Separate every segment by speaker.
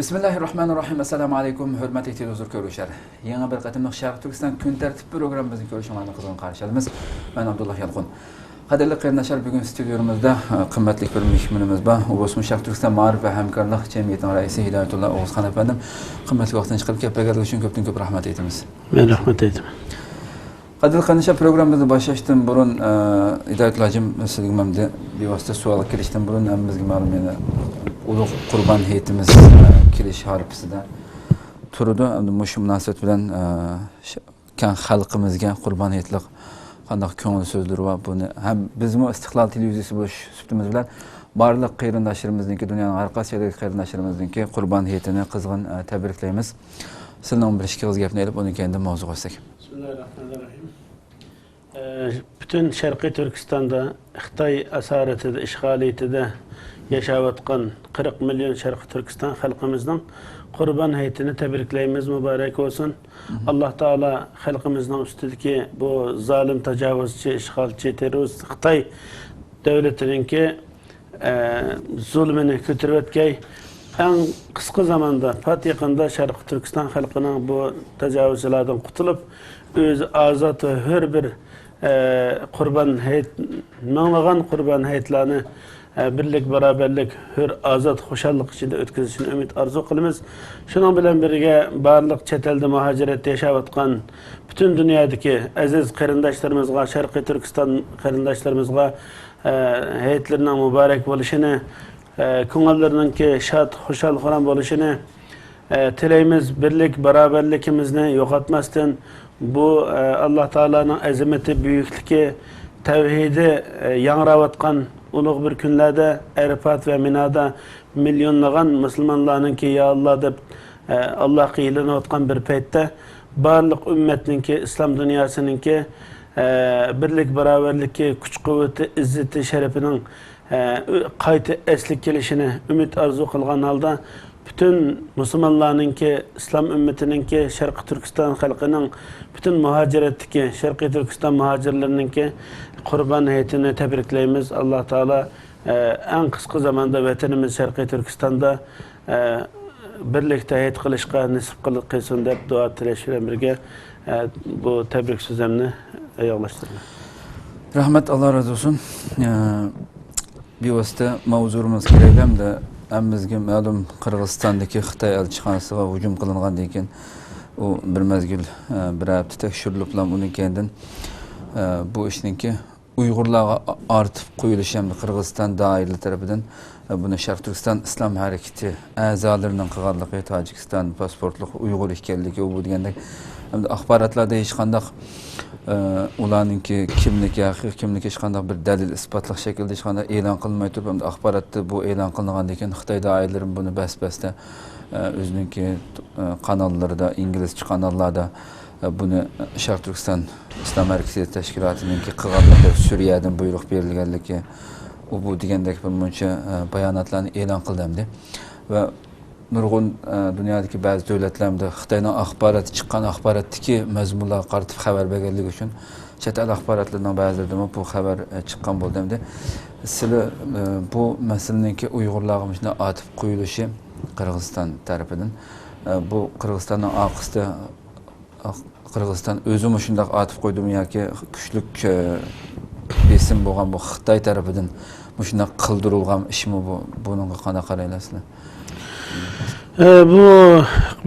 Speaker 1: Bismillahirrahmanirrahim. Assalamu alaikum. Hürmetli televizyon görüşler. Yeni bir qatımlıq Şərq Türkistan gün tərtib programımızın görüşünlərini qızğın qarşılayırıq. Ben Abdullah Yalqın. Qadirli qarindaşlar, bugün stüdyomuzda qimmatli bir mehmonimiz var. O bo'lsa Şərq Türkistan Ma'rif və Həmkarlıq Cəmiyyətinin rəisi Hidayətullah Oğuzxan əfəndim. Qimmatli vaxtını çıxıb kəpəgərlik üçün köpdən-köp rəhmət etdiniz.
Speaker 2: Ben rahmet etdim.
Speaker 1: Qadirli qarindaşlar, programımızı başlaşdan burun Hidayetullah'cığım sizə bir vasitə sual kirişdən burun bizə məlum yəni Ulug' Qurban heyetimiz kiriş harpisida turdi. Mush munosabat bilan kan xalqimizga Qurban heyetlik qandaq ko'ngil so'zlar va buni ham bizmi Istiqlol televiziyasi bo'lish suhbatimiz bilan barliq qarindoshlarimizniki, dunyoning har qaysi yerdagi qarindoshlarimizniki Qurban heyetini qizg'in tabriklaymiz. Sizning bir ikki gapni elib uni kendi mavzu qilsak.
Speaker 2: Bismillahirrahmanirrahim. Bütün Şərqi Türkistan'da Xitay asaretide, işgaliyetide yaşayotgan 40 milyon Şərqi Türkistan halkımızdan Qurban heyetini tebrikleyimiz mübarek olsun. Allah Teala halkımızdan üstündeki bu zalim, tecavüzçü, işgalci, terörist Xitay devletininki zulmini kötürüvetkey en kısa zamanda pat yakında Şərqi Türkistan halkının bu tecavüzlerden kurtulup öz azat ve her bir Qurban heyet, mağlagan Qurban heyetlerini birlik, beraberlik, hür, azat, hoşallık içinde ötküzüşünü ümit arzu kılımız. Şunun bilen birge barlık çetelde muhacirette yaşayotgan bütün dünyadaki aziz qarindaşlarımızga, Şərqi Türkistan qarindaşlarımızga heyetlerinin mübarek oluşunu, ko'ngillarının ki şad, hoşal, xuram oluşunu tileyimiz, birlik, beraberlikimizni yo'qotmasdan bu Allah Teala'nın azameti, büyüklüğü, tevhidi yangravatkan ulug' bir günlerde Arafat ve Mina'da milyonlagan Müslümanların ki ya Allah deb Allah qiyilini otkan bir paytda barliq ümmetinin ki İslam dünyasının ki birlik, beraberlikki, kuch kuvveti, izzeti, şerefinin qayta eslik kelişini ümit arzu kılgan halda bütün Müslümanların ki İslam ümmetinin ki Şərqi Türkistan halkının bütün muhaciretteki Şərqi Türkistan muhacirlerinin ki Qurban heyetini tebrikleyimiz. Allah Teala en kısa zamanda vatanımız Şərqi Türkistan'da birlikte heyet kılışqa nasip kılsın deb dua tileşiyle birge bu tebrik sözümünü yaklaştırdım.
Speaker 1: Rahmet, Allah razı olsun. Bir vasıta mavzurumuz kereylem de bizga ma'lum Qirg'izistondagi Xitoy elchixonasiga hujum qilingandan keyin u bir mezgil bir hafta tekshirilib bilan uni keyin bu ishninki Uyg'urlarga ortib qo'yilishi hamda Qirg'iziston doiralari tarafidan buni Sharq Turkiston islom harakati a'zolarining qilganligi, Tojikiston pasportli Uyg'ur ekanligi u degandek hamda axborotlarda hech qanday ularninki kimligi, haqiqiy kimligi hech qanday bir dalil isbotlaq shaklda hech qanday e'lon qilmay turib hamda axborotda bu e'lon qilingandan keyin Xitoy doiralari buni bas-basda o'zininki kanallarida, inglizcha kanallarda buni Sharq Turkiston islom harakati tashkilotininki qilganligi, Suriyadan buyruq berilganligi bu degandek bir muncha bayonotlarni e'lon qildi va nurg'un dunyodagi ba'zi davlatlarda Xitoyning axboroti chiqqan axborotdagi mazmunlarga qaratib xabar berganligi uchun chet el axborotlarining ba'zilarida bu xabar chiqqan bo'ldi hamda sizlar bu masalaninki Uyg'urlarga shunday otib qo'yilishi Qirg'iziston tarafidan bu Qirg'izistonning oqisida Qirg'iziston o'zimi shunday otib qo'ydimi yoki kuchli besim bo'lgan bu Xitoy tarafidan shunday qildirilgan ishmi bu? Bunga qanday qaraylasizlar?
Speaker 2: Bu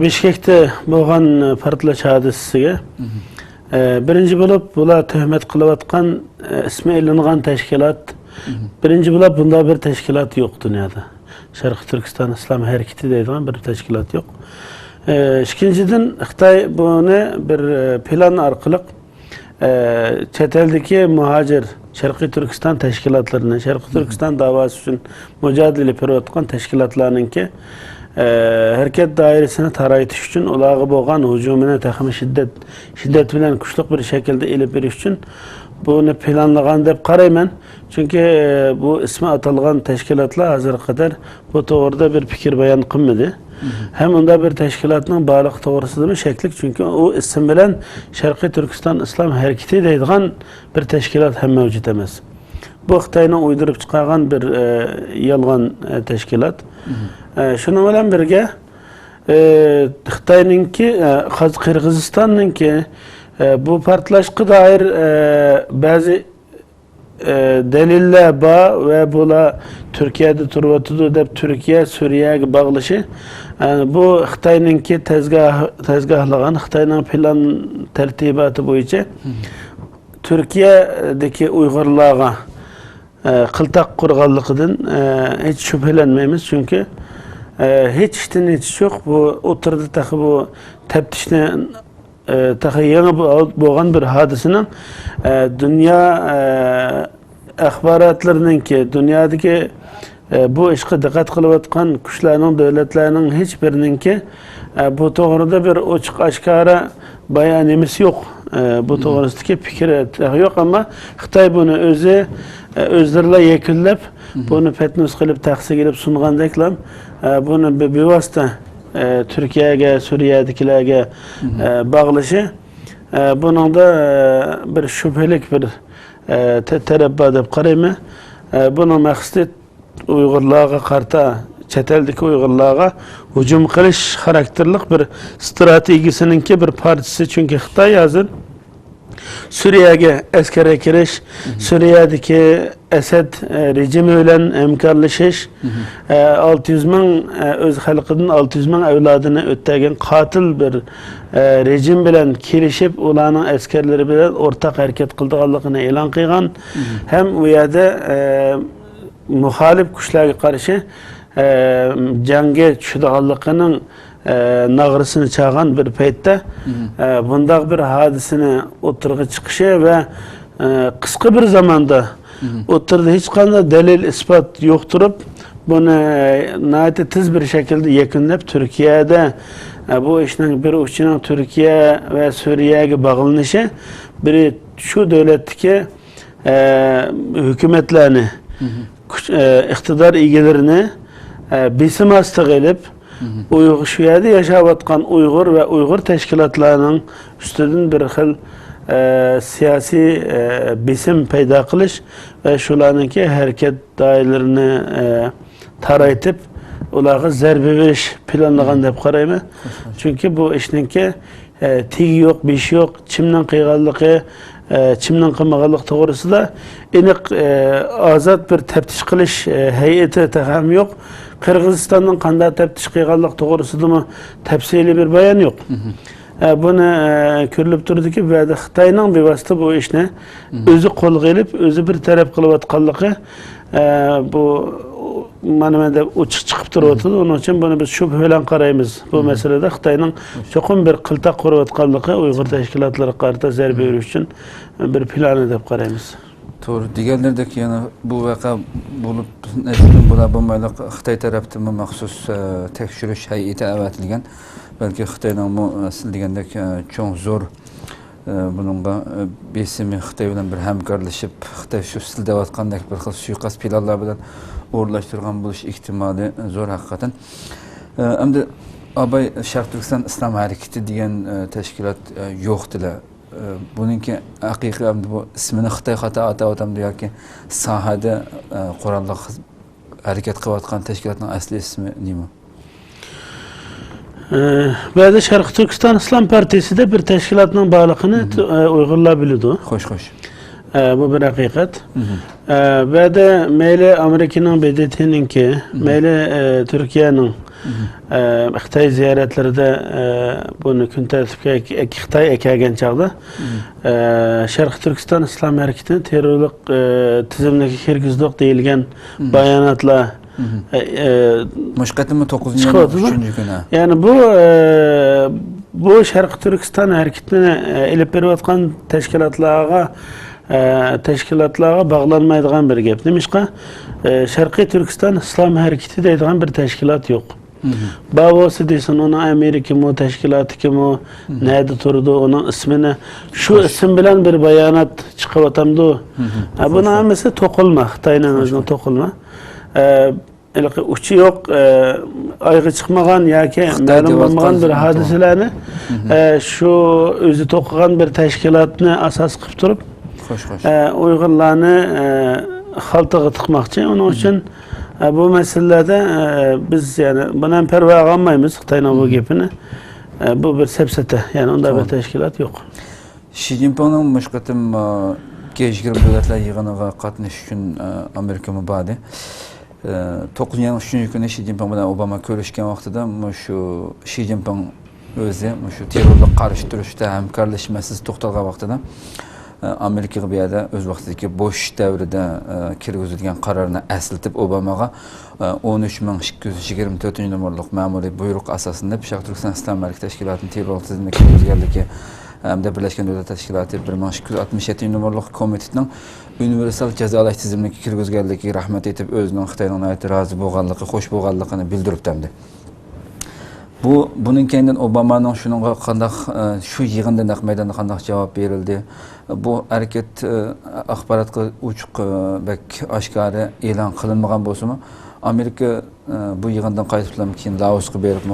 Speaker 2: Bishkek'te bo'lgan portlash hadisasiga birinchi bo'lib bular tuhmat qilayotgan ismi ilingan tashkilot, birinchi bo'lib bunda bir tashkilot yo'q dunyoda. Şərqi Türkistan İslam hareketi deydigan bir tashkilot yo'q. İkinciden Xitoy buni bir plan orqali chet eldagi muhacir Şərqi Türkistan tashkilotlarini, Şərqi Türkistan davası uchun mücadele berayotgan tashkilotlarninki hareket dairesini taraytish uchun ularga bo'lgan hujumini taxmin shiddat bilan kuchli bir shaklda elib berish uchun buni planlagan deb qarayman. Çünkü bu ismi atalgan tashkilotlar hozirga qadar bu to'g'rida bir fikr bayon qilmadi. Hem unda bir tashkilotning baliq to'g'risidami shaklik, çünkü o ism bilan Şərqi Türkistan İslam hareketi deydigan bir tashkilot ham mavjud emas. Bu Xitoyning uydurib chiqargan bir yolg'on tashkilot. Şunun bilan birga Xitoyninki, Qirg'izistonninki bu portlashga doir ba'zi deliller bor ve bular Türkiye'de turvatıdı deb Türkiye Suriye'ye bağlışı. Yani bu Xitoyninki tezgahlagan Xitoyning plan tertibatı boyunca Türkiye'deki Uygurlarga qıltaq qurganligidan hiç şüphelenmeymiz çünkü hiç işten hiç yok bu oturdu taxı bu teftişne taxı yeni bo'lgan bir hadisinin dünya axborotlarınınki dünyadaki bu işe dikkat kılıvatkan kuşlarının devletlerinin hiçbirininki bu doğruda bir açık aşkara bayanımız yok. Bu doğrusundaki fikir yok ama Xitoy bunu özlerle yekünlep bunu petnus kılıp taksit edip sunğandaklar bunu bir vasıta Türkiye'ye, Suriye'dekilerge bağlışı bunun da bir şüphelik bir terebba deb qarayman. Bunun maksidi Uygurlarga qarta çeteldeki Uygurlarga hücum qilish xarakterlik bir strategisininki bir partisi çünkü Xitoy hazır Suriye'ye askere kirish, Suriye'deki Esed rejimi bilan hamkorlashish, 600 ming o'z xalqining 600 ming avlodini o'tgan qotil bir rejim bilan kelishib, ularning askarlari bilan o'rtaq harakat qilganligini e'lon qilgan. Ham u yerda muxolif kuchlarga qarshi jangga tushadiganligining nağrısını çağan bir paytda bundaq bir hadisini o'tirg'i chiqishi ve qisqa bir zamanda o'tirdi hech qanday dalil isbot yo'q turib buni nayta tiz bir şekilde yakunlab Türkiye'de bu ishning bir uchining Türkiye ve Suriye'ye bağlanishi biri şu devletdeki hükümetlerini iqtidor egalarini besim ostiga ilib şu yerde yaşavatkan Uygur ve Uygur teşkilatlarının üstünden bir xil siyasi besim payda qilish ve şularınki hareket dairelerini taraytıp ularga zarbe verish planlagan deb qarayman. Çünkü bu ishninki tegi yok, beshi yok, kimning qilganligi, kimning qilmaganligi to'g'risida aniq ozod bir taftish qilish hay'ati ham yo'q. Kırgızistan'ın qanday teftiş qilganlik to'g'risida tafsili bir bayan yok. Bunu ko'rilib turdiki, ba'zi Xitoyning bevosita bu ishni o'zi qo'lga olib, o'zi bir taraf qilayotganligi bu mana menda ochiq chiqib turibdi. Onun için bunu biz shubha bilan qaraymiz. Bu masalada Xitoyning cho'qim bir qiltaq qurayotganligi Uyg'ur tashkilotlariga qarata zarba berish uchun bir plani deb qaraymiz.
Speaker 1: Doğru. Diğerlerdeki yani bu vaka bulup eskiden bula bulmayla Xitay tarafından maxsus tekşürüş heyeti avatilgan. Belki Xitay'dan bu sildigandek çok zor bununla besimi Xitay bilen bir hemkarlaşıp Xitay şu sildevatkandak bir xil suikast planlar bilen uğurlaştırgan buluş ihtimali zor hakikaten. Hem de Abay Şark Türkistan İslam Hareketi diyen teşkilat yoktular. Bununki haqiqiy bu ismini Xitoy xato atayotam yoki sahada qurolli harakat qilayotgan tashkilotning asli ismi nima?
Speaker 3: Ba'zi Sharq Turkiston Islom partiyasida bir tashkilotning borligini Uyg'urlar biladi.
Speaker 1: Xo'sh.
Speaker 3: Bu bir haqiqat. Ba'zi mayli Amerikaning BDT'ninki, mayli Turkiyaning Xitoy ziyoratlarida buni kun tartibga Xitoy eklagan chog'da Sharq Turkiston Islom harakatini terrorlik tizimiga kirgizdik deyilgan bayonotlar
Speaker 1: Mushqatimi 9-3 kuni.
Speaker 3: Yani bu Sharq Turkiston harakatini ilib berayotgan tashkilotlarga bağlanmaydigan bir gap. Nimishqa Sharqiy Turkiston Islom harakati deydigan bir tashkilot yo'q. Bavosi desin ona Amerika mu teşkilatı kim o nerede turdu onun ismini şu isim bilen bir bayanat çıkıvatamdı. Buna hamısı tokulma Xitayning özüne tokulma. Uçu yok ayrı çıkmagan yoki ma'lum bo'lmagan bir hadisalarni şu özü to'qigan bir tashkilotni asos qilib turib Uyg'urlarni xaltaga tiqmoqchi. Onun için Bu meselelerde biz yani buna perva almayız Xitayning bu gapini. Bu bir sepsete yani onda bir teşkilat yok.
Speaker 1: Xi Jinping'in müşkatim G20 devletler yığınıga qatnaşış üçün Amerika mübadi. 9 yanı 3. günü Xi Jinping bilan Obama görüşken vaqtida şu Xi Jinping o'zi şu terrorga qarshi turishda hamkorlashmasiz to'xtalgan vaqtida Amerikaga bu yerda o'z vaqtidagi Bush davrida kirgizilgan qarorni eslatib Obamaga 13.224 numaralı ma'muriy buyruq asosida Sharq Turkiston Islom Markazi tashkilotining terror tizimiga kirgizganligi hamda Birlashgan Davlatlar Tashkiloti 1267 numaralı komitetining universal jazolash tizimiga kirgizganligiga rahmat etib o'zining Xitoyning rozi bo'lganligi, xush bo'lganligini bildiribdi. Bunun kendinden Obama'nın şununla kandak şu yığında naq meydanda kandak cevap verildi. Bu hareket axbaratga uçuq bek aşkarı e'lon qilinmagan bolsa-mu Amerika bu yığından qaytibdan keyin Laosga berib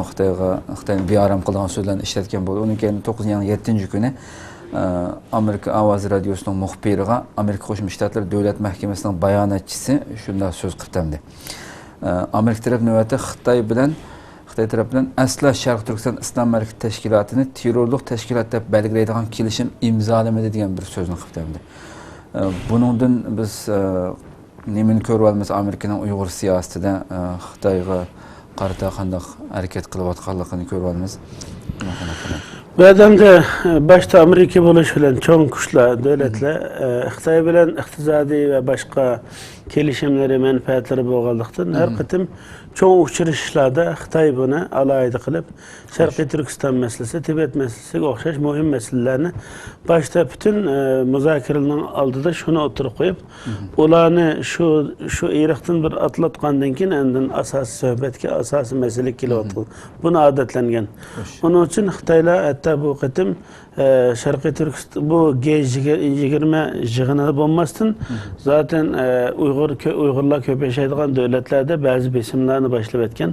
Speaker 1: Xitoyning bearam qilgan so'zlarni ishlatgan bo'ldi. Uning keyin 9-7 kuni Amerika Ovozi radiosuning muxbiriga Amerika Qo'shma Shtatlar Davlat Mahkamasining bayonotchisi shunday so'z qildi. Amerika taraf navbatda Xitoy tarafından asla Sharq Turkiston Islom Markazi tashkilotini terrorlik tashkilot deb belgilaydigan kelishim imzolamadi degan bir so'zni qildi. Buningdan biz nimani ko'rib olamiz Amerikaning Uyg'ur siyosatida Xitoyga qarata qanday harakat qilayotganligini ko'rib olamiz.
Speaker 3: Bu adamda başta Amerika bo'lish bilan cho'ng kuchlar davlatlar Xitoy bilan iqtisodiy va boshqa kelishimlari, manfaatlari bo'lganlikdan har qatim çoğu uçuruşlarda Xitoy buni alayda qilib Sharqiy Turkiston masalasi, Tibet masalasiga o'xshash muhim masalalarni başta bütün muzokaralarning oldida shuni o'tirib qo'yib, ularni shu iriqdan bir atlatgandan keyin endi asosiy suhbatga, asosiy masalaga kelyapti. Buni odatlangan. Onun için Xitoylar hatta bu qatim Sharqiy Turkiston bu G20 yig'inida bo'lmasdan zaten Uyg'urlar ko'p yashaydigan davlatlarda ba'zi besimlarni boshlab etgan,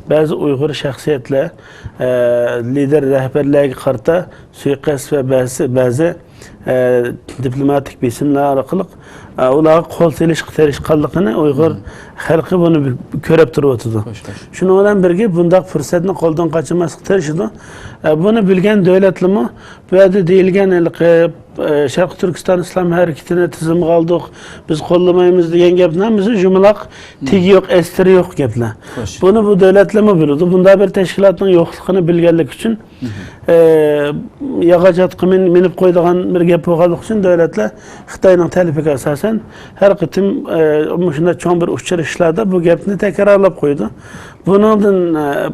Speaker 3: ba'zi Uyg'ur shaxsiyatlar lider rahbarlarga qarata suiqasd va ba'zi diplomatik besimlar orqali ularga qo'l kelishganligini Uyg'ur xalqi buni ko'rib turibdi. Shuning bilan birga bunday fursatni qo'ldan qochirmaslikka tirishdi. Buni bilgan davlatlarmi bu yerda deyilgan Sharq Turkiston Islom harakatini tizimga oldik, biz qo'llamaymiz degan gaplar bizni jumloq tegi yo'q, estiri yo'q gaplar. Buni bu davlatlarmi biladi. Bunday bir tashkilotning yo'qligini bilganlik uchun yog'och minib qo'ydigan bir gap bo'lganligi uchun davlatlar Xitoyning talibiga asosan har qatim shunday cho'ng bir uchrashishlarda bu gapni takrorlab qo'ydi. Buningdan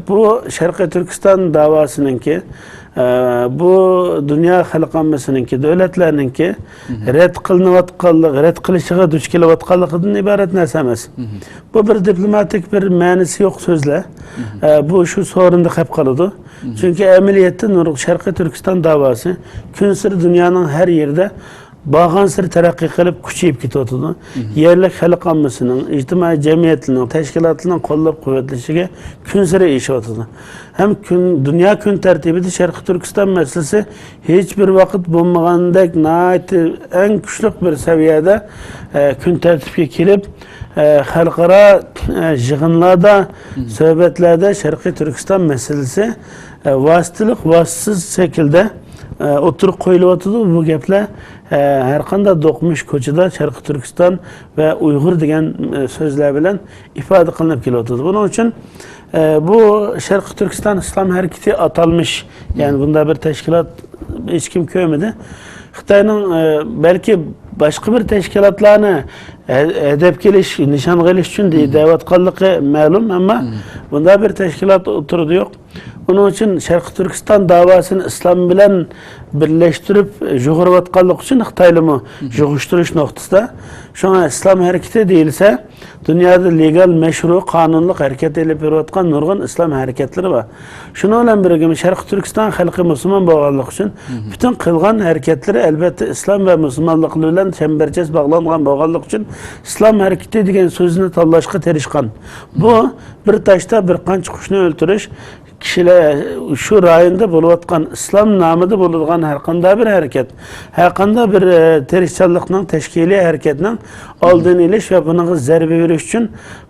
Speaker 3: bu Sharqiy Turkiston da'vosininki bu dünya xalq ommasiniki, davlatlarninki rad qilinayotganligi, rad qilishiga duch kelayotganligidan iborat narsa emas. Bu bir diplomatik bir ma'nosi yo'q so'zlar. Bu shu so'rinda qolib qoladi. Chunki amaliyotda Sharqiy Turkiston da'vosi kun sari dunyoning har yerida bağın sır terakki qilib kuchayib ketyapti. Yerlik xalq ommasining, ijtimoiy jamiyatning, tashkilotlarning qo'llab-quvvatlashiga kun sari eshityapti. Hem dünya kun tartibida Sharqiy Turkiston masalasi hech bir vaqt bo'lmagandek en kuchli bir saviyada kun tartibga kelib xalqaro yig'inlarda, suhbatlarda Sharqiy Turkiston masalasi vasitalik, vasitasiz shaklda oturup qo'yilyapti. Bu gaplar har qanday do'qmush ko'chada Sharqiy Turkiston va Uyg'ur degan so'zlar bilan ifoda qilinib kelyapti. Buning uchun bu Sharqiy Turkiston Islom harakati atalmış, yani bunda bir tashkilot hech kim ko'rmadi. Xitoyning belki başka bir tashkilotlarni hedef kelish, nishon qilish uchun deyotganligi ma'lum, ammo bunda bir tashkilot o'tirdi yo'q. Onun için Sharqiy Turkiston davasını İslam bilen birleştirip jug'urayotganlik uchun Xitoylarni jug'ishtirish noktasida shuna İslam hareketi değilse dünyada legal, meşru, qonunli harakat elib berayotgan nurg'un İslam hareketleri var. Shuni bilan birga Sharqiy Turkiston xalqi musulmon bo'lganligi uchun bütün qilgan hareketleri elbette İslam ve musulmonlik bilan chambarchas bog'langan bo'lganligi uchun İslam hareketi degan so'zni tanlashga tirishgan. Bu bir taşta bir qancha qushni o'ltirish, kişiler şu rayonda bo'layotgan islom nomida bo'ladigan har qanday bir harakat, har qanday bir tirishchanlikning tashkiliy harakatning oldini olish va bunga zarba berish uchun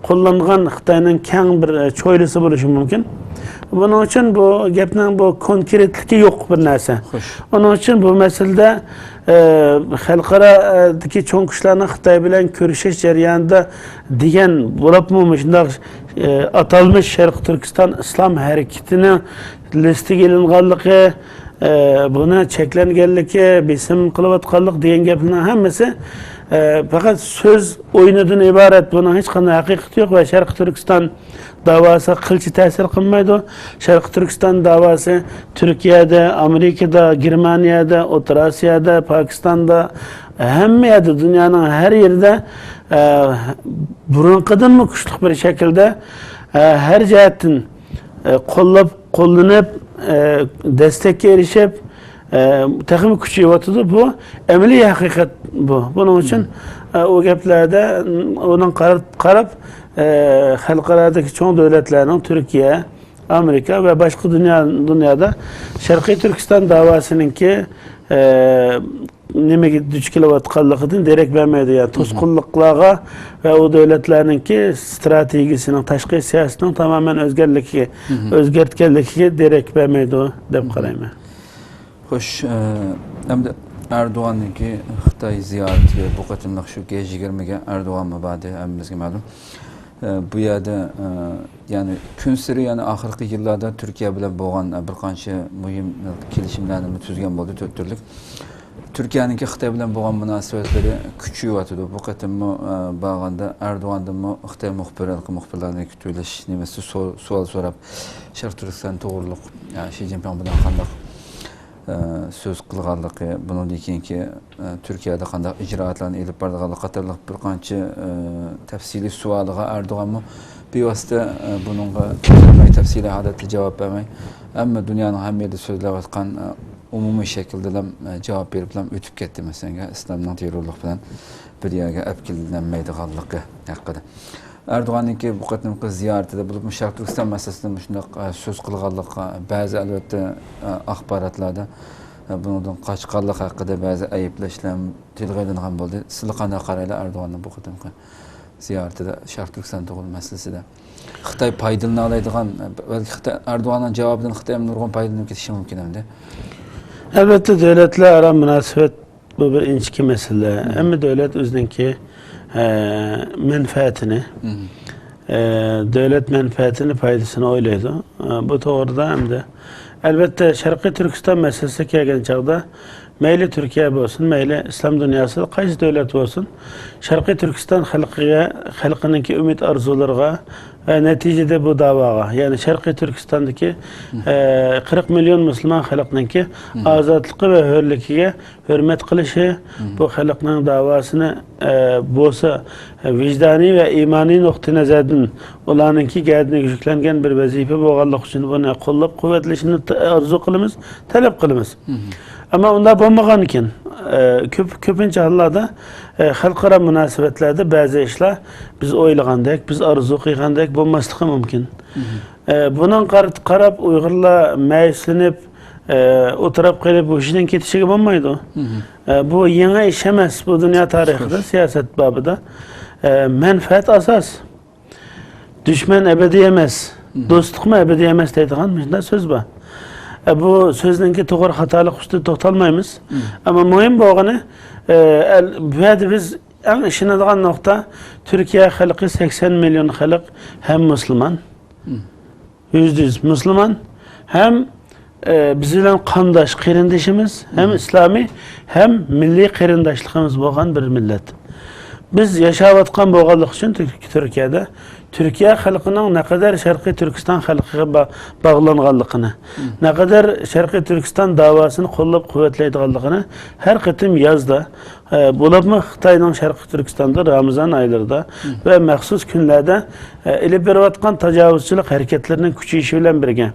Speaker 3: qo'llangan Xitoyning keng bir cho'ylisi bo'lishi mumkin. Buning uchun bu gapning bu konkretligi yo'q bir narsa. Onun uchun bu masalada xalqaradagi cho'ng kuchlarning Xitoy bilan ko'rishish jarayonida degan bo'libmi shunday atalmış Sharq Turkiston islom harakatining listiga ilinganligi, buni cheklanganligi, besim qilayotganlik degan gaplarning hammasi faqat so'z o'yinidan iborat. Buning hech qanday haqiqati yo'q va Sharq Turkiston davası qilchi ta'sir qilmaydi. Sharq Turkiston davası Turkiyada, Amerikada, Germaniyada, O'rta Osiyoda, Pokistonda, hamma yerda, dunyoning har yerida burunqidan kuchli bir shaklda her jihatdan qo'llanib, destekka erishib, texnik kuchayyapti. Bu amaliy haqiqat bu. Buning uchun o gaplarda onun qarab xalqaradagi cho'ng davlatlarning Turkiya, Amerika ve başka dünyada Sharqiy Turkiston davasininki nimaga duch kelayotganligidan derak bermaydi. Yani to'sqinliklarga ve o davlatlarninki strategiyasining, tashqi siyosatining tamamen o'zgartganligiga derak bermaydi deb qarayman.
Speaker 1: Xo'sh, endi Erdo'g'anniki Xitoy ziyarati bu qatimliq shu G20ga Erdo'g'an mabadi hammamizga ma'lum. Bu yerda yani kun siri yani oxirgi yillarda Turkiya bilan bo'lgan bir qancha muhim kelishimlarni tuzgan bo'ldi, to'rt turlik. Turkiyaniki Xitoy bilan bo'lgan munosabatlari kuchayyapti. Bu qatimmi bo'lganda Erdo'g'andanmi Xitoy muxbirlarni kutilish nimasi savol so'rab Sharq Turkiston to'g'riliq Shi Jinping bilan qanday söz qilganligi, bundan keyingi Turkiyada qanday ijroatlarni elib borganligi qatorliq bir qancha tafsiliy savoliga Erdo'g'anmi bevosita bunga tafsiliy holatda javob bermay, ammo dunyoning hamma yerida so'zlayotgan umumiy shaklda ham javob berib ham o'tib ketdi. Masalan, islomning terrorlik bilan bir yerga olib kelinmaydiganligi haqida. Erdo'g'anniki bu qatimki ziyoratida bo'lib Sharq Turkiston masalasida shunday so'z qilganligi, ba'zi albatta axborotlarda bundan qochqanlik haqida ba'zi ayblashlar tilga ilingan bo'ldi. Siz qanday qaraysiz Erdo'g'anning bu qatimki ziyoratida Sharq Turkiston to'g'ri masalasida? Xitoy foydalana oladigan, balki Xitoy Erdo'g'anning javobidan Xitoy nurg'un foydalanib ketishi mumkin endi.
Speaker 3: Elbette devletlararo munosabat bu bir inchki masala. Hamma davlat o'zininki menfaatini, devlet menfaatini, faydasını o'ylaydi. Bu to'g'rida hamda albatta Sharqiy Turkiston masalasiga kelgan chog'da mayli Turkiya bo'lsin, mayli islom dunyosida qaysi davlat bo'lsin, Sharqiy Turkiston xalqininki umid orzulariga ve neticede bu davaga, yani Sharqiy Turkistondagi 40 milyon Müslüman xalqninki azodligi ve hürligiga hurmat qilishi, bu xalqning davasini bo'lsa vijdoniy ve imoniy nuqtai nazardan ularninki gardiniga yuklangan bir vazifa bo'lganligi uchun buni qo'llab-quvvatlashni orzu qilamiz, talab qilamiz. Ama unda bo'lmagan ekan, ko'pincha hollarda xalqaro munosabatlarda ba'zi ishlar biz o'ylagandek, biz orzu qilgandek bo'lmasligi mumkin. Bundan qarab Uyg'urlar mayuslanib, o'tirib qolib bu ishdan ketishiga bo'lmaydi. Bu yangi ish emas, bu dunyo tarixida, siyosat babida manfaat asos. Düşman ebediy emas, do'stlikmi ebediy emas deydigan shunday so'z bor. Bu sözünki to'g'ri xatolik ustida to'xtalmaymiz. Ama muhim bo'lgani bu yerda biz eng ishonadigan nuqta Türkiye xalqi 80 milyon xalq hem Müslüman, %100 Müslüman, hem biz bilan qondosh qarindoshimiz, hem İslami, hem milliy qarindoshligimiz bo'lgan bir millat. Biz yaşayotgan bo'lganlik uchun Turkiyada Türkiye xalqining ne kadar Sharqiy Turkiston xalqiga bağlanganligini, ne kadar Sharqiy Turkiston davasini qo'llab-quvvatlaydiganligini har qatim yozda, bo'libmi Xitoyning Sharqiy Turkistonda Ramazon oylarida ve maxsus kunlarda ilib berayotgan tajovuzchilik harakatlarining kuchayishi bilan birga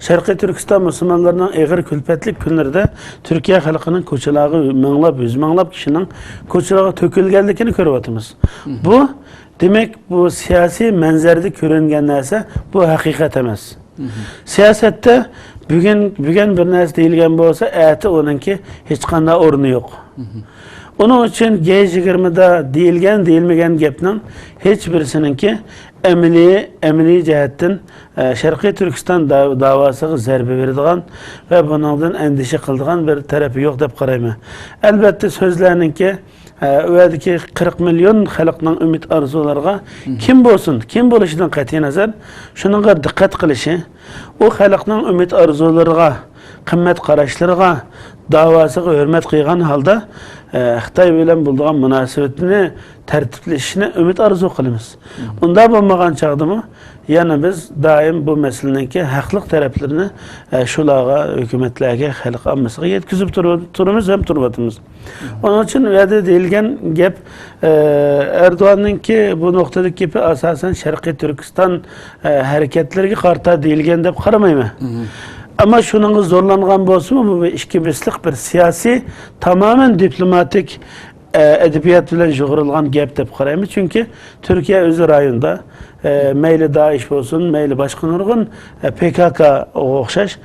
Speaker 3: Sharqiy Turkiston musulmonlarining ig'ir kulfatlik kunlarida Türkiye xalqining ko'chalariga minglab, yüz minglab kishining ko'chalarga to'kilganligini ko'ryapmiz. Bu demek bu siyasi manzarada ko'ringan narsa bu haqiqat emas.
Speaker 2: Siyasette bugün bir narsa deyilgan bo'lsa, erta onunki hech qanday o'rni yo'q. Onun için G20'da deyilgan gapning hech birisininki emeli cihetten Şarkı Türkistan davasına zarbe verdiğin ve bundan endişe kıldığın bir tarafı yok deb qarayman. Elbette sözlerininki öydeki 40 milyon xalqning ümit arzularga kim bo'lsin, kim bo'lishidan qat'iy nazar shunga diqqat qilishi, o xalqning ümit arzulariga, qimmat qarashlariga, davasiga hurmat qilgan holda Xitoy bilan bo'lgan munosabatni tartiblashishni umid arzu qilamiz. Unda bo'lmagan chaqdimi, yana biz doim bu masalaninki haqliq taraflarini shularga, hukumatlarga, xalq ommasiga yetkazib turamiz ham turyapmiz. Onun için va'da deyilgan gap Erdo'g'anninki bu nuqtadagi gapi asosan Sharqiy Turkiston harakatlariga qarta deyilgan deb qaramayman. Ama şunun zorlangan bolsun mu bu iki bislik bir siyasi tamamen diplomatik edebiyat bilen şuğurulgan gap dep qaraymiz. Çünkü Türkiye özü rayonda meyli DAEŞ olsun, meyli başka nurgun PKK oxşaş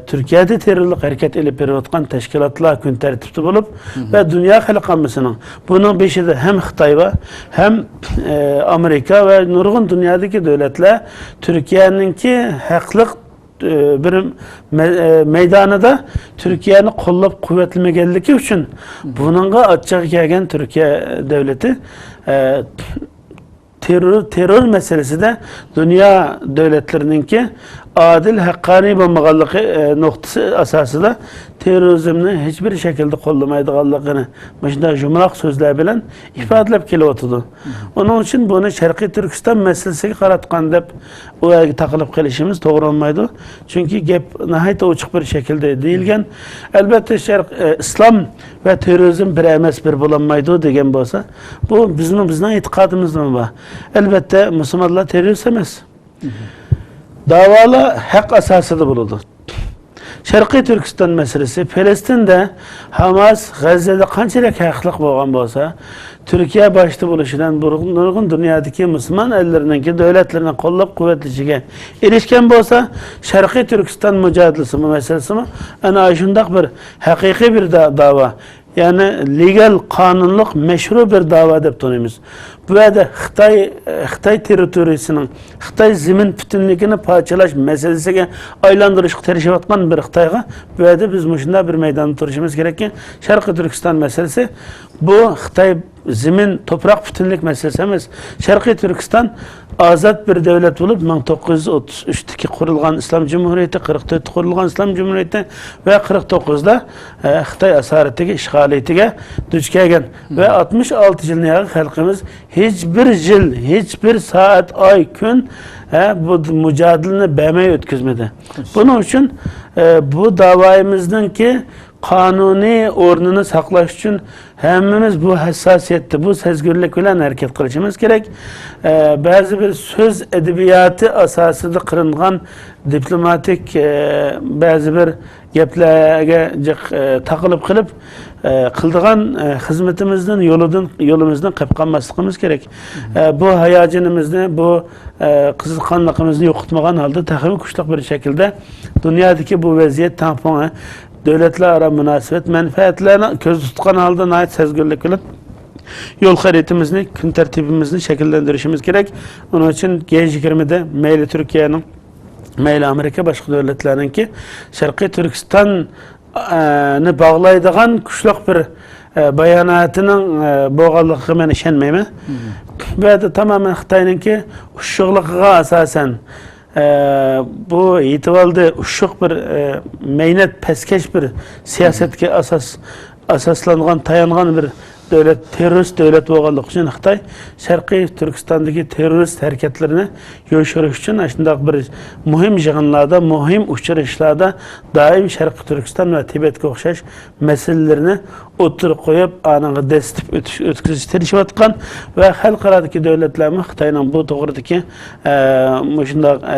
Speaker 2: Türkiye'de terörlük hareket edip beriyotgan teşkilatlar gün tertipte bulup ve dünya halkımızın bunun beşi de hem Xitay var hem Amerika ve nurgun dünyadaki devletler Türkiye'ninki haqliq bir meydanida Türkiye'ni qo'llab quvvatlaganligi uchun buningga açık kelgan Türkiye devleti terör meselesi de dünya devletlerininki adil, haqqani bo'lmaganligi noktası asasida terörizmni hiçbir şekilde qo'llamaydiganligini mana jumloq so'zlar bilan ifodalab kelyapti. Onun için bunu Sharqiy Turkiston meselesiga qaratgan deb o'yga taqilib qilishimiz to'g'ri olmaydi. Çünkü gap nihoyat ochiq bir şekilde deyilgan. Albatta İslam ve terörizm bir emas bir bo'lolmaydi degan bo'lsa, bu bizning e'tiqodimizmi bu? Elbette Müslümanlar terörist emas. Davalar hak asasıda bulundu. Şarkı Türkistan meselesi, Filistin'de Hamas, Gazze'de qanchalik haqliq bo'lgan bo'lsa, Türkiye başta buluşudan nurgun dünyadaki Müslüman ellerininki devletlerine qo'llab quvvatlashiga erishgan bo'lsa, Sharqiy Turkiston mücadelesi meselesi mi? Ana shundoq bir haqiqiy bir dava. Yani legal, kanunluk, meşru bir dava deb tanıymiz. Bu arada Xitay territoriyasının, Xitay zemin bütünlüğünü parçalaş meselesiga aylandırışık terişivatkan bir Xitayga, bu arada biz muşunda bir meydanda turuşumuz gerekki. Şarkı Türkistan meselesi, bu Xitay zemin, toprak bütünlük meselesi emas. Sharqiy Turkiston azat bir devlet bulup 1933'teki kurulgan İslam Cumhuriyeti, 44'te kurulgan İslam Cumhuriyeti ve 49'da Xitay asaretigi, işgaliyetiga duch kelgan ve 66 yılına yakın halkımız hiçbir yıl, hiçbir saat, ay, gün bu mücadeleni bermey ötküzmedi. Bunun için bu davayımızdaki kanuni o'rnini saqlash uchun hammamiz bu hassasiyatda, bu sezgirlik bilan harakat qilishimiz kerak. Ba'zi bir so'z edebiyoti asosida qilingan diplomatik ba'zi bir gaplarga taqilib qilib qildigan xizmatimizdan yo'limizdan qolib qolmasligimiz kerak. Bu hayajonimizni, bu qiziqqonligimizni yo'qotmagan holda taxmin kuchli bir shaklda dunyodagi bu vaziyat tamponi devletler ara münasebet menfaatlarına göz tutkan halde nait sezgirlik kılıp yol haritimizni, gün tertibimizni şekillendirişimiz gerek. Onun için G20'de meyli Türkiye'nin, meyli Amerika başka devletlerinki Sharqiy Turkiston'ı bağlaydıgan güçlük bir bayanatının boğalıqı ben işenmeyim. Bu arada tamamen Xitay'ınki uşuqlıqıga asasen bu itivalde uşuk bir meynet peskeş bir siyasetke asaslangan, tayangan bir devlet, terörist devlet bo'lganligi uchun Xitoy Sharqiy Turkistondagi terörist hareketlerini yo'shirish uchun shunday bir muhim yig'inlarda, muhim uchrashishlarda doim Sharqiy Turkiston va Tibetga o'xshash masalalarini
Speaker 3: oturup koyup anını destek ötküzüş tirişivatkan ve halkaradaki devletlerimi Xitay'ın bu doğrudaki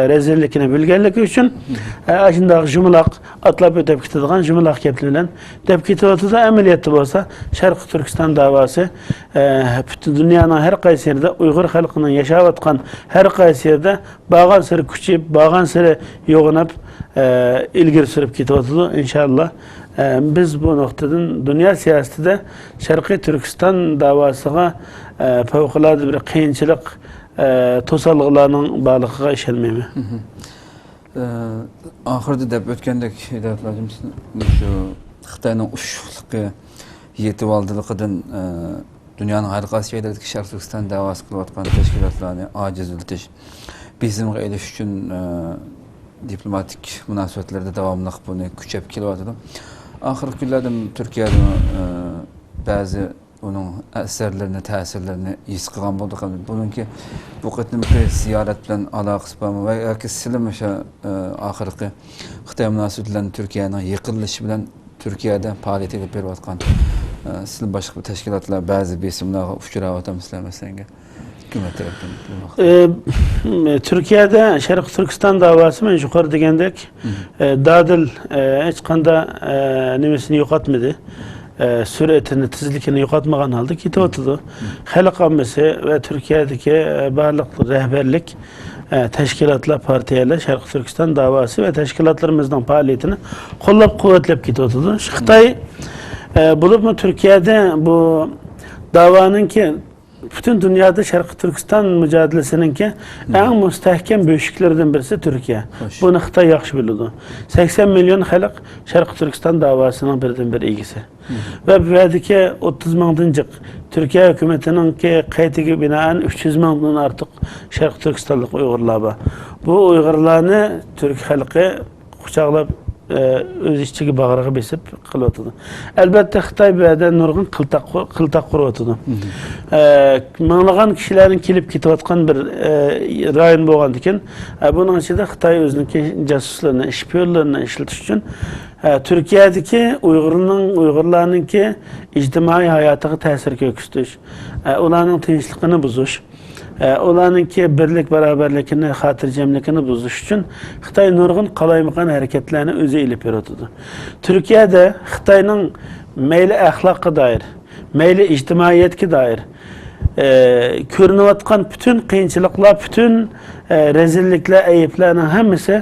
Speaker 3: rezillikini bilgenlik için aşındaki jumlaq atlap ötep kitadigan jumlaq keplilen dep kitabatıda ameliyatı olsa Şarkı Türkistan davası bütün dünyanın her qaysi yerinde Uygur halkının yaşavatkan her qaysi yerinde bağan sırı küçüyüp bağan sırı yoğunap ilgiri sürüp kitabatıda inşallah biz bu noktadan dünya siyasetinde Şarkı Türkistan davasına fevkalade bir kıyınçılık tosalgılarının bağlılığa işlenmemi.
Speaker 1: Ahırda dep ötkendek lazım şu Xitayning ushshuqligi yetib oldilig'idan dunyoning har qaysi joylaridagi Sharq Turkiston da'vosi qilayotgan tashkilotlarni ojiz etish, bizimga elish uchun diplomatik munosabatlarda davomli buni kuchayib kelyapti. Oxirgi kunlarda Turkiyada ba'zi uning asarlarini, ta'sirlarini his qilgan bo'ldik. Buningki bu qatnimki ziyorat bilan aloqasi bormi va yoki sizlar o'sha oxirgi Xitoy munosabatlarining Turkiyaning yiqilishi bilan Turkiyada faoliyat olib berayotgan sizlar boshqa tashkilotlar ba'zi besimlarga uchrayapsizlar masalan.
Speaker 3: Türkiye'de Şarkı Türkistan davası men yukarı degandek dadil hiç kanda nimesini yo'qotmadi. Süretini, tizlikini yo'qotmagan halda ketayotidu. Xalq ammasi ve Türkiye'deki barliq rehberlik teşkilatlar, partiyalar Şarkı Türkistan davası ve teşkilatlarımızdan faaliyetini qo'llab-quvvatlab ketayotidu. Xitoy bulupmu Türkiye'de bu davanın ki bütün dünyada Şarkı Türkistan mücadelesininki en müstehkem büyüklerinden birisi Türkiye. Bunu Xitoy yaxshi biladi. 80 milyon xalq Şarkı Türkistan davasının birden bir ilgisi. Ve bu yerdeki 30 mingdan Türkiye hükümetinin ki qaytiga binaen 300 mingdan artık Şarkı Türkistanlık Uygurlar var. Bu Uygurlarni Türk halkı kucaqlab öz iççigi bağırığı besip kılıyotudu. Elbette Xitoy bu yerden nurgun kıltak kuruyotudu. Mağlagan kişilerin kilip kitiyotgan bir rayon boğan diken bunun içinde Xitoy özününki casuslarını, şpiyonlarını işletiş için Türkiye'deki Uygurlarınki ictimai hayatığı tesir köküstüş, onların tinçlikini bozuş, onlarınki birlik beraberlikini, hatırcemlikini bozuş için Xitoy nurgun qalaymaqan hareketlerini özü ilip yürütüdü. Türkiye'de Xitoy'nın meyli ahlakı dair, meyli ictimaiyetki dair görünüvatkan bütün kıyınçılıklar, bütün rezillikler, eyiplerinin hemisi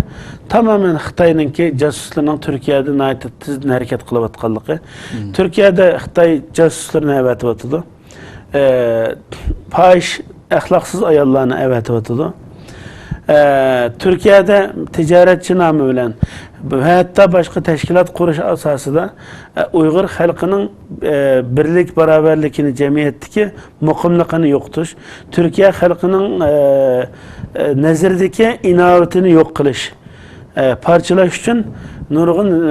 Speaker 3: tamamen Xitoy'nınki casuslarının Türkiye'de ait tizden hareket kılıvatkanlığı. Türkiye'de Xitoy casuslarını evetiyatıdı. Fahiş, ahlaksız ayarlarını evetiyatıdı. Türkiye'de ticaretçi namı bilen hatta başka teşkilat kuruş asası da Uygur halkının birlik beraberlikini cemiyetteki mukumluğunu yoktur. Türkiye halkının nezirdeki inavetini yok kılış. Parçalaş için nurgun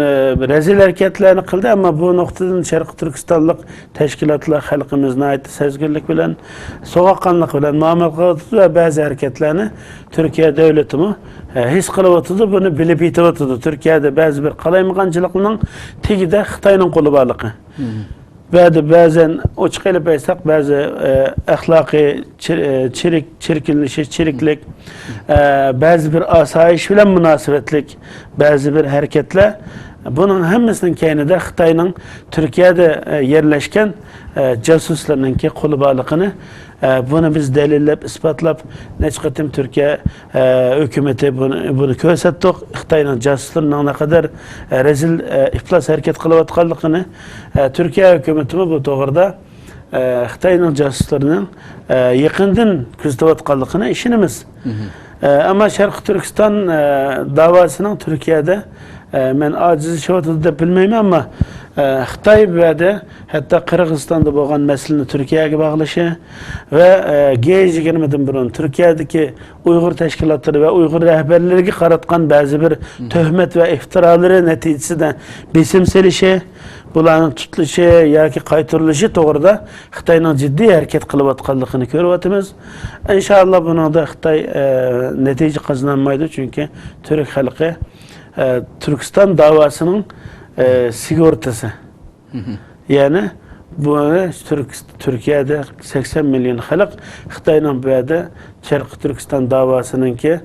Speaker 3: rezil hareketlerini kıldı ama bu noktadan Şarkı Türkistanlık teşkilatlar halkımızına ait sezgirlik bilen, soğukkanlık bilen muamele ve bazı hareketlerini Türkiye devletimi his kılıvatıdı, bunu bilip itivatıdı. Türkiye'de bazı bir qalaymaqançılıqның tegide Xitoyning qo'li borligi. Ve bazen uçqilib aytsak bazı ahlaki çiriklik, bazı bir asayiş bilen münasebetlik, bazı bir hareketler bunun hemmisinin keynide Xitoyning Türkiye'de yerleşken casuslarınki qo'li borligini bunu biz delillep, ispatlap neçkatim Türkiye hükümeti bunu kösettik. Xitoyning casuslarının ne kadar rezil iflas hareket kılıvatkanlıkını Türkiye hükümeti bu doğruda Xitoyning casuslarının yakından küzüvatkanlıkını işinimiz. Ama Şarkı Türkistan davasının Türkiye'de ben aciz şevatıda da bilmeyim ama Xitoy bu yerda hatta Kırgızistan'da bo'lgan meseleni Türkiye'ye bağlışı ve G20'den burun Türkiye'deki Uygur teşkilatları ve Uygur rehberleriga qaratgan bazı bir töhmet ve iftiraları neticesinde besim selişi, bularning tutilishi yoki qaytarilishi to'g'rida Xitoyning jiddiy harakat qilayotganligini ko'ryapmiz. İnşallah bunda Xitoy natija qozonmaydi çünkü Türk xalqi Türkistan davasının sigortası.
Speaker 2: Yani bu Türkiye'de 80 milyon halk Xitay'ın böyle Şarkı Türkistan davasının ki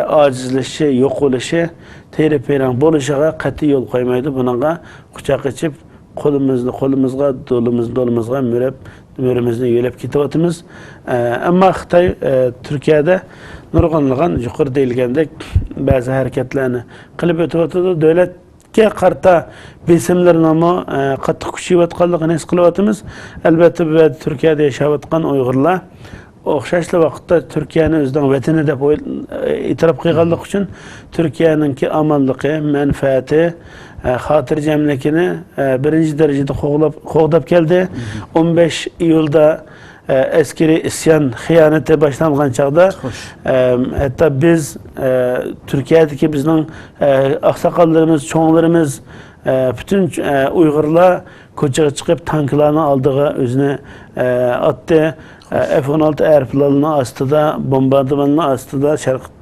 Speaker 2: acizleşi, yok oluşu, teripeyran boluşağa katı yol koymaydı. Buna kucak açıp kolumuzga, dolumuzga mürümüzü yölep kitabatımız. Ama Xitay Türkiye'de nurganlıgan yukarı deyilgendek bazı hareketlerini kılıp ötübatıdı. Devletke karta besimlerin ama katı kuşivatkallıqını es kılıbatımız. Elbette bu Türkiye'de yaşavatkan Uygurlar oxşaşlı vakitte Türkiye'nin özden vatini dep itiraf kıygallık için Türkiye'nin ki amanlığı, menfaati, hatırcemlikini birinci derecede qoğdap geldi. 15 iyulda askeri isyan, hıyanete başlangan çağda hatta biz Türkiye'deki bizim aksakallarımız, çoğunlarımız bütün Uygurlar koçağa çıkıp tanklarını aldığı özüne attı. F-16 airplane'ını astıda, bombardımanını astıda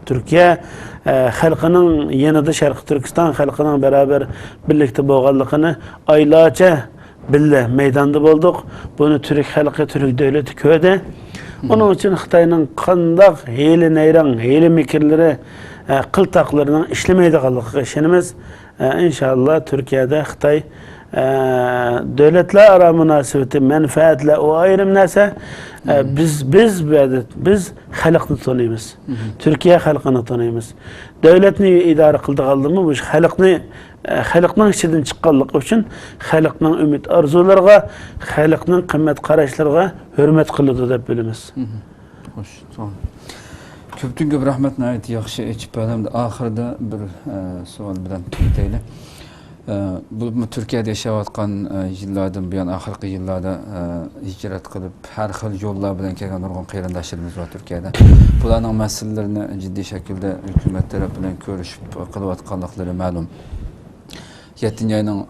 Speaker 2: Türkiye halkının yanında Şarkı Türkistan halkının beraber birlikte boğallıqını aylarca bille meydanda bulduk. Bunu Türk halkı, Türk devleti köyde. Onun için Xitay'ın kandak, heyli neyran, heyli mikirleri, kıltaklarının işlemeydi kaldığı işinimiz. İnşallah Türkiye'de Xitay devletler ara münasebeti, menfaatle o ayrım neyse biz halkını tanıyımız. Türkiye halkını tanıyımız. Devletini idare kıldı kaldı mı bu halkının içinden çıkanlık için halkının ümit arzularına, halkının kıymet karışlarına hürmet kılıdı da bilimiz.
Speaker 1: Hoş, tamam. Köptün köp rahmet nayet yaxşı içip adamda ahırda bir sual bilen tüyteyle. Bu Türkiye'de yaşayotgan yıllardan buyon ahirgi yıllarda hicret kılıp her xil yollar bilen kelgan nurg'un qarindoshlarimiz var Türkiye'de. Bularning masalalarini ciddi şekilde hükümet tarafından görüşüp qilayotganliklari ma'lum. 7 ayının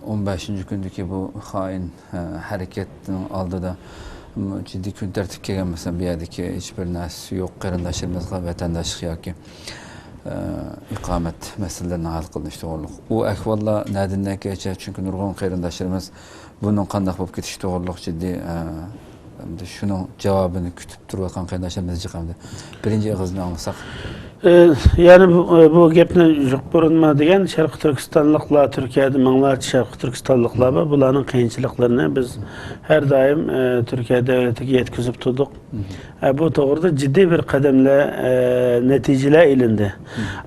Speaker 1: 15. gündeki bu hain hareketinin aldıda ciddi gün tertip kelgan mesela bir yerdeki hiçbir narsa yok qarindoshlarımizga vatandaşlık yoki ikamet meselelerini hal kılınış doğruluk. O ahvalla nedenden geçer çünkü nurg'un qarindoshlarimiz bunun qandaq bo'lib ketishi doğruluk ciddi şunun cevabını kütüp durayotgan qarindoshlarimiz chiqamdi. Birinchi ig'izni olsak.
Speaker 2: Yani bu gapni yo'q ko'rinma degan Şarkı Türkistanlıklar Türkiye'de minglarcha Şarkı Türkistanlıklar var. Bularning qiyinchiliklarini biz her daim Türkiye devletiga yetkazib turdik. Bu to'g'rida ciddi bir qadamlar natijalar ilindi.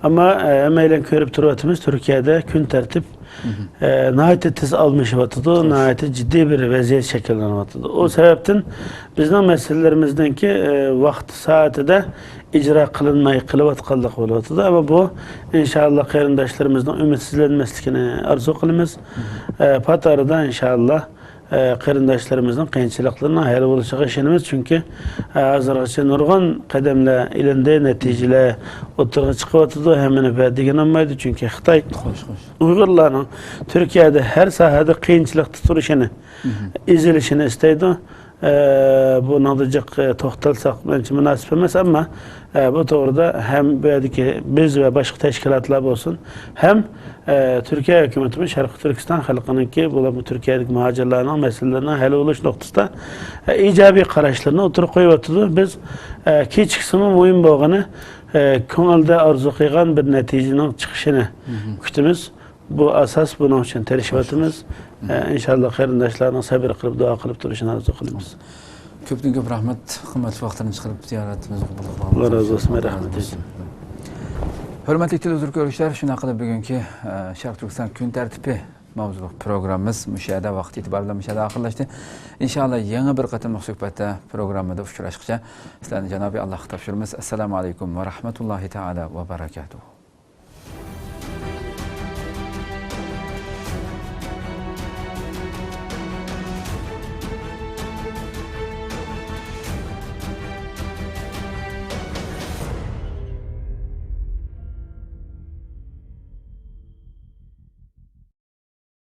Speaker 2: Ama emeyle ko'rib turyapmiz Türkiye'de kun tertip nihayet tiz almışıvatıdı, nihayet ciddi bir vaziyet şekillenivatıdı. O sebepten bizden meselelerimizden ki vakti saatinde icra kılınmayı kılıvatkallık olatıdı. Ama bu inşallah qarindoshlarımızdan ümitsizlenmeslikini arzu kılımız. Patarıda inşallah qarindoshlarımızdan qiyinchiliklarni hal bo'lishiga ishonamiz çünkü hozirgacha nurg'un qadamlar ilindi, natijalar o'tirg'a chiqyapti. Hemen degan olmaydi çünkü Xitoy Uyg'urlarning Türkiye'de her sahada qiyinchilikda turishini, ezilishini istaydi. Buna da to'xtalsak bence münasip emas ama bu to'g'rida hem buradaki biz ve başka teşkilatlar olsun hem Türkiye hükümetimiz Şarkı Türkistan halkınınki bu Türkiye'deki muhacirlerin meselelerine hal oluş noktasında icabi qarashlarını oturup koyuyordu. Biz keç kısmı muhim bo'lgani ko'ngilda arzu qilgan bir natijaning chiqishini kutamiz. Bu asas bunun için terişivatimiz. İnşallah qarindoshlarning sabr qilib dua qilib turishini arzu qilamiz.
Speaker 1: Köptün köp rahmet, kıymetli vaxtlarını çıkarıp ziyaretimiz
Speaker 2: Allah razı olsun, rahmet eylesin.
Speaker 1: Hürmetli televizyon görüşler, şuna kadar bugünkü Şarkı Türkistan gün tertibi mavzuluk programımız müşahede vakti itibariyle müşahede ahırlaştı. İnşallah yeni bir katılmak söhbette programda uçurashqacha sizlarni Cenab-ı Allah topshiramiz. Assalamu alaikum ve rahmetullahi teala ve berekatuhu.